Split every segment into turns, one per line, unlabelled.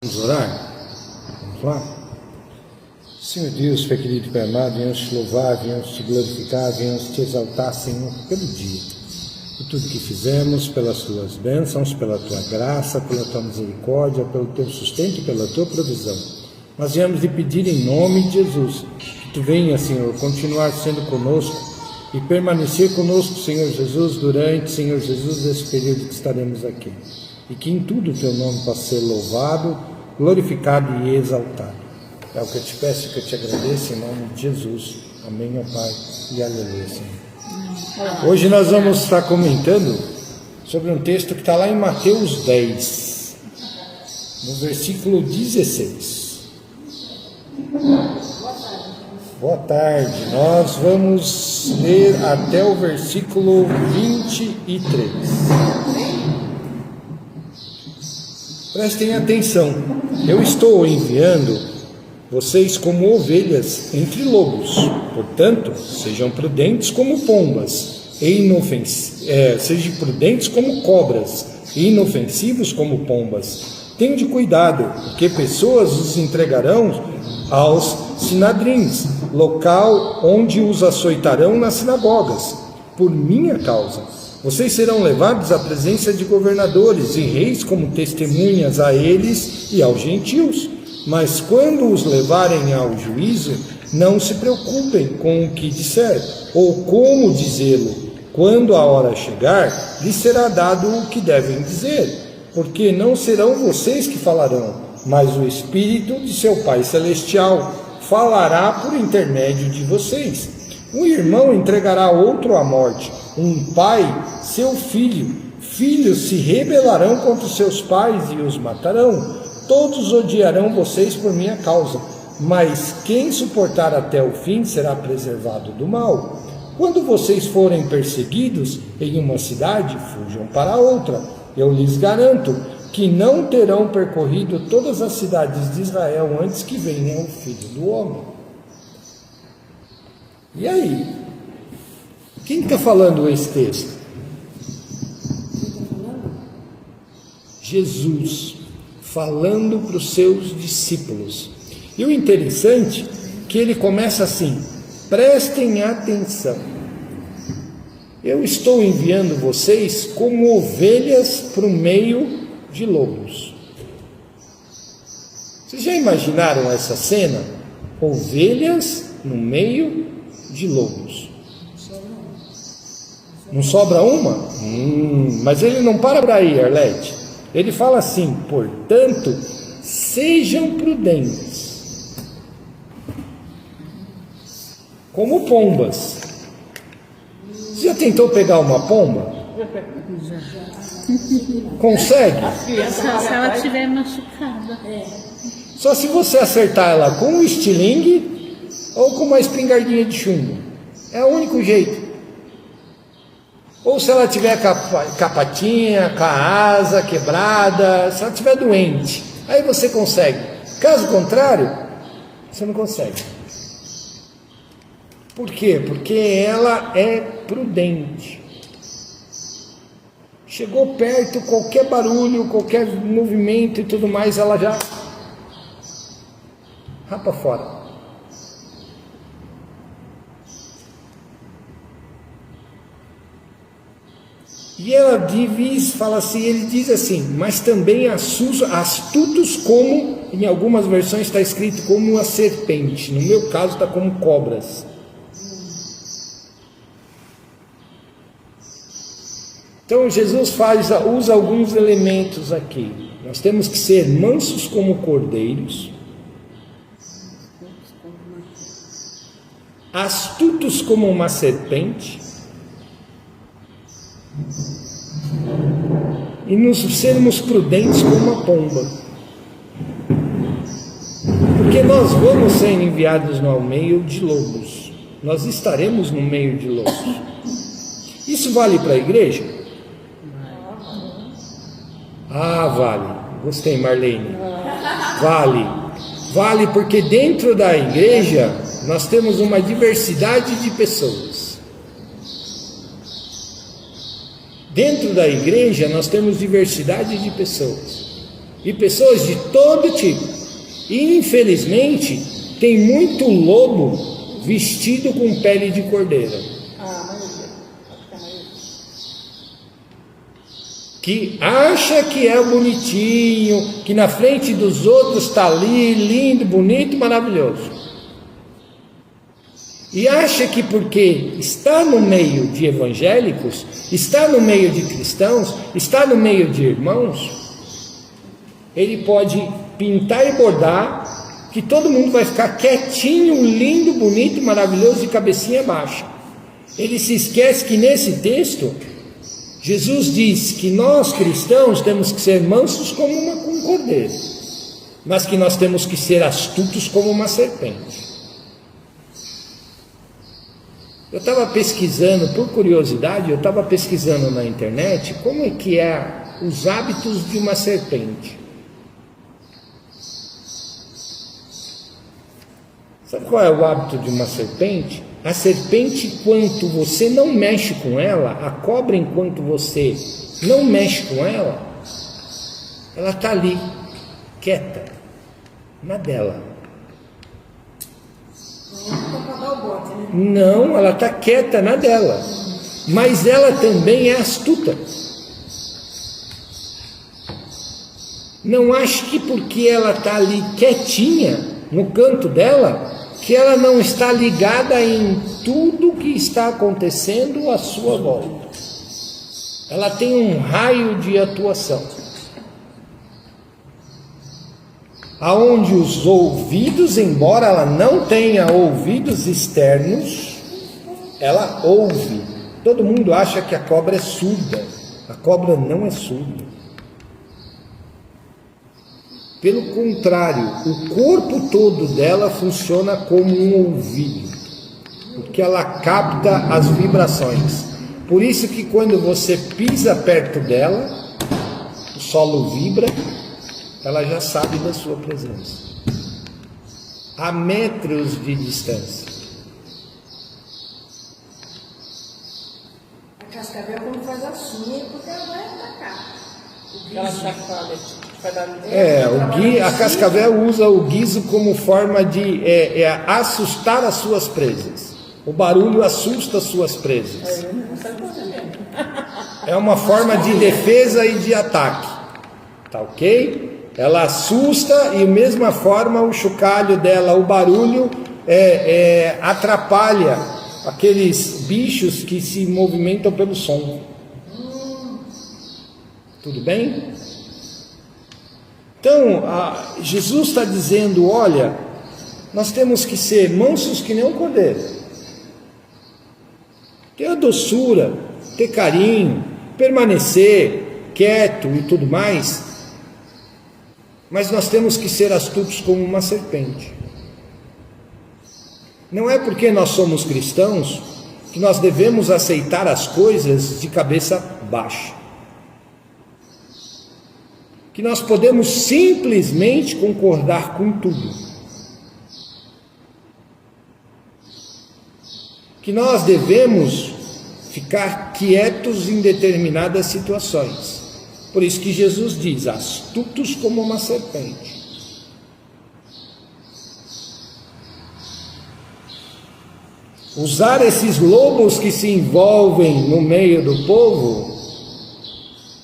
Vamos orar? Vamos lá? Senhor Deus, Pai querido e Pai amado, venhamos te louvar, venhamos te glorificar, venhamos te exaltar, Senhor, pelo dia, por tudo que fizemos, pelas tuas bênçãos, pela tua graça, pela tua misericórdia, pelo teu sustento e pela tua provisão. Nós viemos lhe pedir em nome de Jesus, que tu venha, Senhor, continuar sendo conosco e permanecer conosco, Senhor Jesus, durante, Senhor Jesus, esse período que estaremos aqui. E que em tudo o teu nome possa ser louvado, glorificado e exaltado. É o que eu te peço e que eu te agradeço em nome de Jesus. Amém, ó Pai, e aleluia, Senhor. Hoje nós vamos estar comentando sobre um texto que está lá em Mateus 10, no versículo 16. Boa tarde. Nós vamos ler até o versículo 23. Prestem atenção. Eu estou enviando vocês como ovelhas entre lobos, portanto, sejam prudentes como pombas, sejam prudentes como cobras, e inofensivos como pombas. Tende cuidado, porque pessoas os entregarão aos sinadrins, local onde os açoitarão nas sinagogas, por minha causa. Vocês serão levados à presença de governadores e reis como testemunhas a eles e aos gentios. Mas quando os levarem ao juízo, não se preocupem com o que disser, ou como dizê-lo. Quando a hora chegar, lhes será dado o que devem dizer, porque não serão vocês que falarão, mas o Espírito de seu Pai Celestial falará por intermédio de vocês. Um irmão entregará outro à morte, um pai seu filho. Filhos se rebelarão contra seus pais e os matarão. Todos odiarão vocês por minha causa, mas quem suportar até o fim será preservado do mal. Quando vocês forem perseguidos em uma cidade, fujam para outra. Eu lhes garanto que não terão percorrido todas as cidades de Israel antes que venha o Filho do Homem. E aí? Quem está falando esse texto? Jesus, falando para os seus discípulos. E o interessante é que ele começa assim: prestem atenção. Eu estou enviando vocês como ovelhas para o meio de lobos. Vocês já imaginaram essa cena? Ovelhas no meio de lobos. Não sobra uma? Mas ele não para aí, Arlete. Ele fala assim: portanto, sejam prudentes, como pombas. Você já tentou pegar uma pomba? Consegue?
Só se ela estiver machucada.
Só se você acertar ela com um estilingue ou com uma espingardinha de chumbo. É o único jeito. Ou se ela tiver com a patinha, com a asa quebrada, se ela estiver doente, aí você consegue. Caso contrário, você não consegue. Por quê? Porque ela é prudente. Chegou perto, qualquer barulho, qualquer movimento e tudo mais, ela já rapa fora. E ela fala assim, ele diz assim: mas também astutos como, em algumas versões está escrito como a serpente, no meu caso está como cobras. Então Jesus usa alguns elementos aqui. Nós temos que ser mansos como cordeiros, astutos como uma serpente, e nos sermos prudentes como uma pomba, porque nós vamos ser enviados no meio de lobos, nós estaremos no meio de lobos. Isso vale para a igreja? Vale, gostei, Marlene. Vale porque dentro da igreja nós temos uma diversidade de pessoas. Dentro da igreja nós temos diversidade de pessoas. e pessoas de todo tipo. E infelizmente tem muito lobo vestido com pele de cordeiro. Que acha que é bonitinho, que na frente dos outros está ali, lindo, bonito, maravilhoso. E acha que porque está no meio de evangélicos, está no meio de cristãos, está no meio de irmãos, ele pode pintar e bordar, que todo mundo vai ficar quietinho, lindo, bonito, maravilhoso, de cabecinha baixa. Ele se esquece que nesse texto Jesus diz que nós cristãos temos que ser mansos como um cordeiro, mas que nós temos que ser astutos como uma serpente. Eu estava pesquisando, por curiosidade, eu estava pesquisando na internet como é que é os hábitos de uma serpente. Sabe qual é o hábito de uma serpente? A serpente, enquanto você não mexe com ela, a cobra, enquanto você não mexe com ela, ela está ali, quieta, na dela. Não, ela está quieta na dela, mas ela também é astuta. Não ache que porque ela está ali quietinha, no canto dela, que ela não está ligada em tudo que está acontecendo à sua volta. Ela tem um raio de atuação, aonde os ouvidos, embora ela não tenha ouvidos externos, ela ouve. Todo mundo acha que a cobra é surda. A cobra não é surda. Pelo contrário, o corpo todo dela funciona como um ouvido, porque ela capta as vibrações. Por isso que quando você pisa perto dela, o solo vibra, ela já sabe da sua presença, a metros de distância.
A cascavel, quando faz assim, é porque ela vai atacar.
Ela chacoalha.
A cascavel usa o guiso como forma de assustar as suas presas. O barulho assusta as suas presas. É uma forma de defesa e de ataque. Tá ok? Ela assusta e, da mesma forma, o chocalho dela, o barulho, atrapalha aqueles bichos que se movimentam pelo som. Tudo bem? Então, Jesus está dizendo, olha, nós temos que ser mansos que nem um cordeiro. Ter a doçura, ter carinho, permanecer quieto e tudo mais, mas nós temos que ser astutos como uma serpente. Não é porque nós somos cristãos que nós devemos aceitar as coisas de cabeça baixa, que nós podemos simplesmente concordar com tudo, que nós devemos ficar quietos em determinadas situações. Por isso que Jesus diz, astutos como uma serpente. Usar esses lobos que se envolvem no meio do povo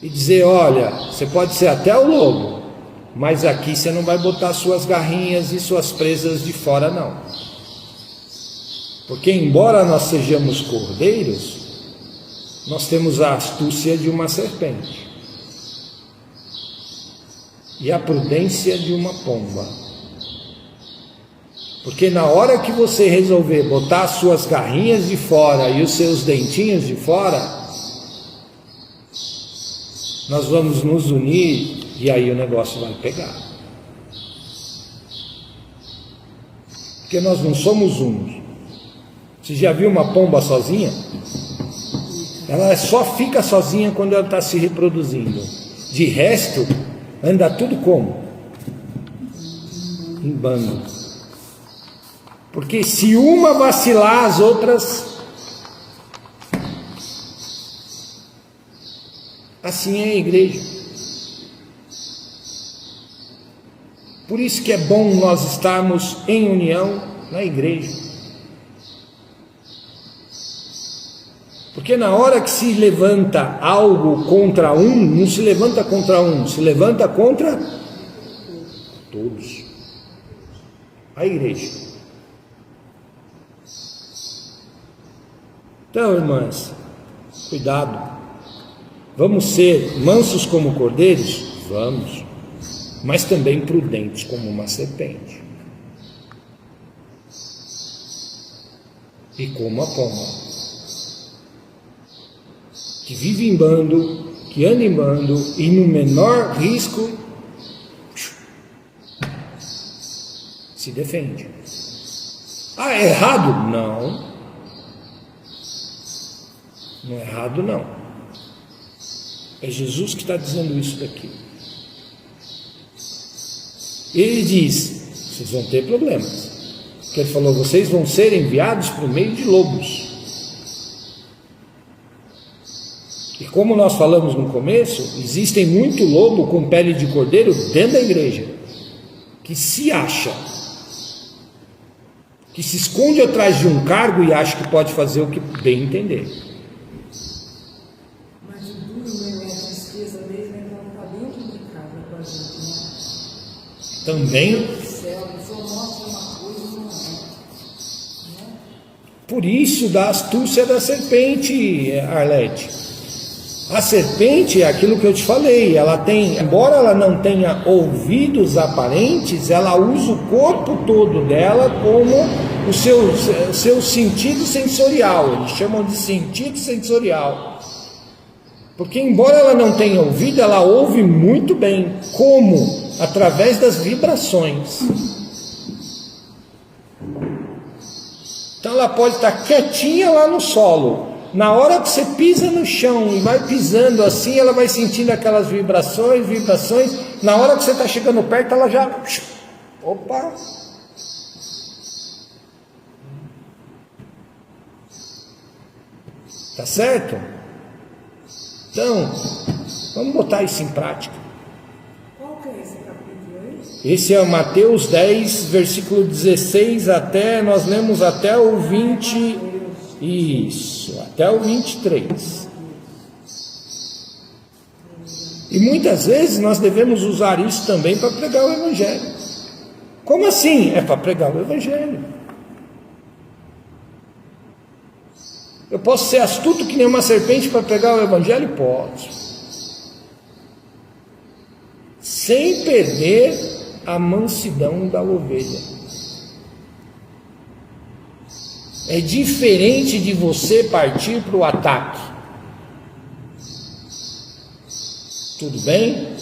e dizer, olha, você pode ser até o lobo, mas aqui você não vai botar suas garrinhas e suas presas de fora não. Porque embora nós sejamos cordeiros, nós temos a astúcia de uma serpente e a prudência de uma pomba. Porque na hora que você resolver botar as suas garrinhas de fora e os seus dentinhos de fora, nós vamos nos unir e aí o negócio vai pegar. Porque nós não somos uns. Você já viu uma pomba sozinha? Ela só fica sozinha quando ela está se reproduzindo. De resto, anda tudo como? Em bando. Porque se uma vacilar, as outras... Assim é a igreja. Por isso que é bom nós estarmos em união na igreja. Porque na hora que se levanta algo contra um, não se levanta contra um, se levanta contra todos. A igreja. Então, irmãs, cuidado. Vamos ser mansos como cordeiros? Vamos. Mas também prudentes como uma serpente. E como a pomba. Que vive em bando, que anda em bando e no menor risco se defende. Ah, é errado? Não. Não é errado, não. É Jesus que está dizendo isso daqui. Ele diz, vocês vão ter problemas. Porque ele falou, vocês vão ser enviados por meio de lobos. E como nós falamos no começo, existem muito lobo com pele de cordeiro dentro da igreja, que se acha, que se esconde atrás de um cargo e acha que pode fazer o que bem entender.
Mas o duro, né, a tristeza mesmo é quando está dentro de casa com a gente, né?
Também.
Do céu, a pessoa mostra uma coisa e não é.
Por isso da astúcia da serpente, Arlete. A serpente é aquilo que eu te falei, ela tem, embora ela não tenha ouvidos aparentes, ela usa o corpo todo dela como o seu sentido sensorial, eles chamam de sentido sensorial. Porque embora ela não tenha ouvido, ela ouve muito bem, como? Através das vibrações. Então ela pode estar quietinha lá no solo. Na hora que você pisa no chão e vai pisando assim, ela vai sentindo aquelas vibrações. Na hora que você está chegando perto, ela já... Opa! Tá certo? Então, vamos botar isso em prática.
Qual que é esse capítulo aí?
Esse é Mateus 10, versículo 16 até, nós lemos até o 20... Isso, até o 23. E muitas vezes nós devemos usar isso também para pregar o Evangelho. Como assim? É para pregar o Evangelho. Eu posso ser astuto que nem uma serpente para pregar o Evangelho? Posso. Sem perder a mansidão da ovelha. É diferente de você partir para o ataque. Tudo bem?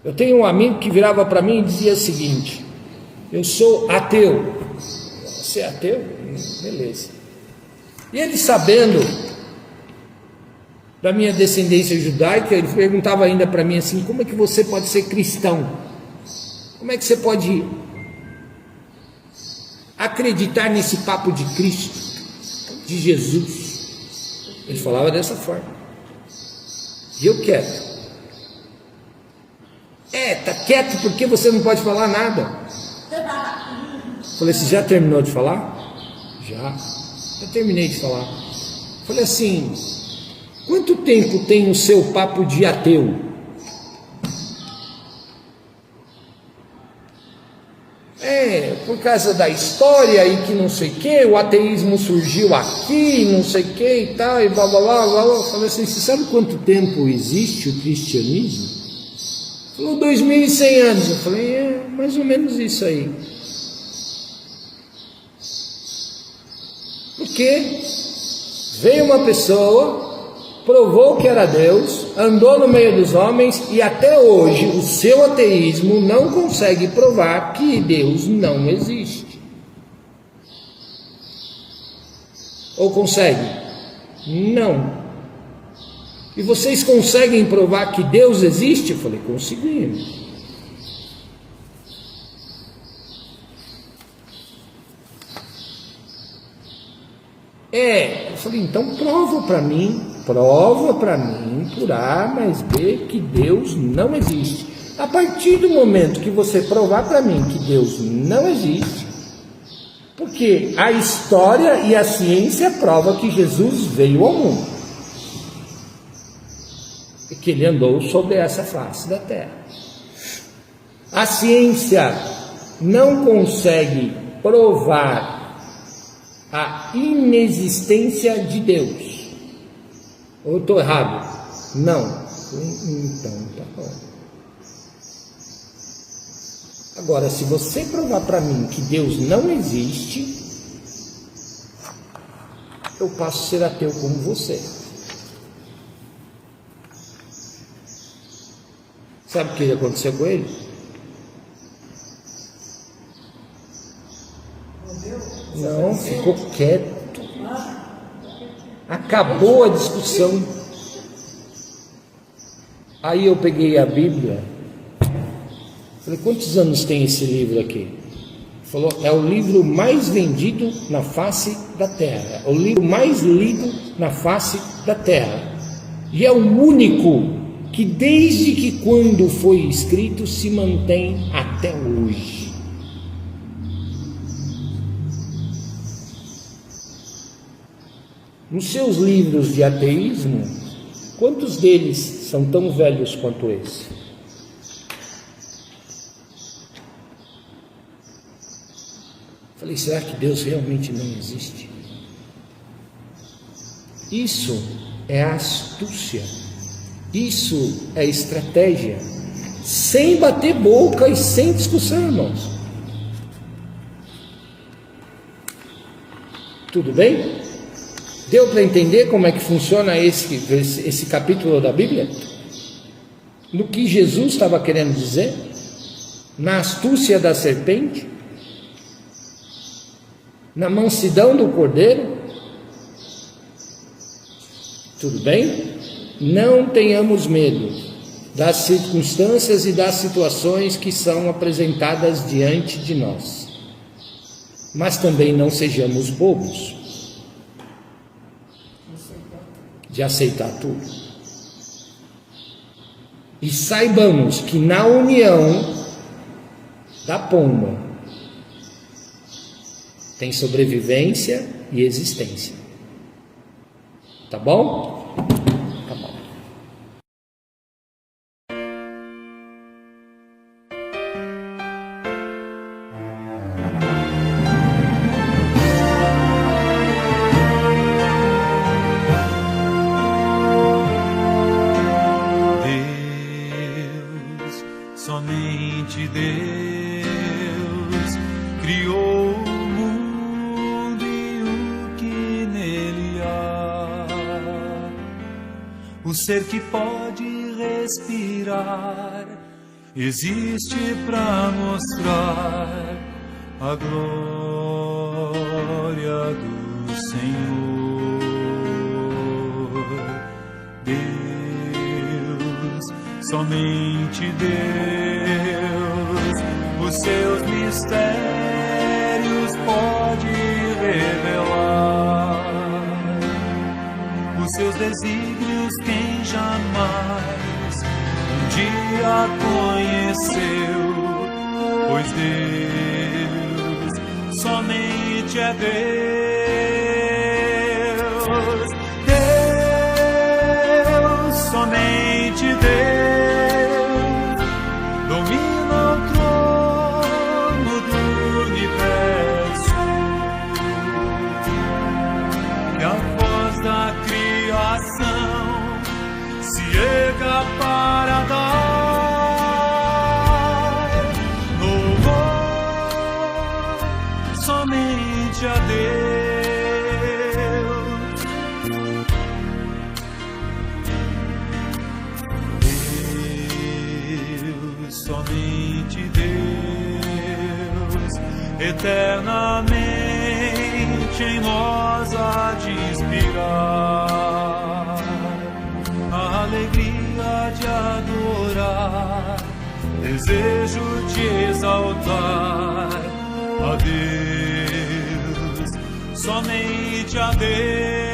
Eu tenho um amigo que virava para mim e dizia o seguinte: eu sou ateu. Você é ateu? Beleza. E ele, sabendo da minha descendência judaica, ele perguntava ainda para mim assim: como é que você pode ser cristão? Como é que você pode acreditar nesse papo de Cristo, de Jesus? Ele falava dessa forma. E eu quero. Tá quieto porque você não pode falar nada. Falei, você já terminou de falar? Já terminei de falar. Falei assim, quanto tempo tem o seu papo de ateu? Por causa da história e que não sei o que, o ateísmo surgiu aqui, não sei o que e tal, e blá blá blá blá. Eu falei assim, você sabe quanto tempo existe o cristianismo? Falou 2100 anos. Eu falei, mais ou menos isso aí. Porque veio uma pessoa, provou que era Deus, andou no meio dos homens e até hoje o seu ateísmo não consegue provar que Deus não existe. Ou consegue? Não. E vocês conseguem provar que Deus existe? Eu falei, conseguimos. Eu falei, então prova para mim por A mais B que Deus não existe. A partir do momento que você provar para mim que Deus não existe, porque a história e a ciência provam que Jesus veio ao mundo e que ele andou sobre essa face da terra. A ciência não consegue provar a inexistência de Deus. Ou estou errado? Não. Então tá bom. Agora, se você provar para mim que Deus não existe, eu passo a ser ateu como você. Sabe o que aconteceu com ele? Não, ficou quieto. Acabou a discussão. Aí eu peguei a Bíblia. Falei, quantos anos tem esse livro aqui? Falou, é o livro mais vendido na face da terra. É o livro mais lido na face da terra. E é o único que desde que quando foi escrito se mantém até hoje. Nos seus livros de ateísmo, quantos deles são tão velhos quanto esse? Falei, será que Deus realmente não existe? Isso é astúcia, isso é estratégia, sem bater boca e sem discussão, irmãos. Tudo bem? Deu para entender como é que funciona esse capítulo da Bíblia? No que Jesus estava querendo dizer? Na astúcia da serpente? Na mansidão do cordeiro? Tudo bem? Não tenhamos medo das circunstâncias e das situações que são apresentadas diante de nós, mas também não sejamos bobos de aceitar tudo. E saibamos que na união da pomba tem sobrevivência e existência. Tá bom? Tá bom.
Deus, somente Deus, criou o mundo e o que nele há. O ser que pode respirar existe para mostrar a glória do Senhor. Deus, somente Deus, os seus mistérios pode revelar. Os seus desígnios quem jamais um dia conheceu, pois Deus somente é Deus. Deus, somente Deus, domina o trono do universo. E a voz da criação se erga para dar louvor somente a Deus. Deus, somente Deus, eternamente em nós há de inspirar a alegria de adorar, desejo de exaltar a Deus, somente a Deus.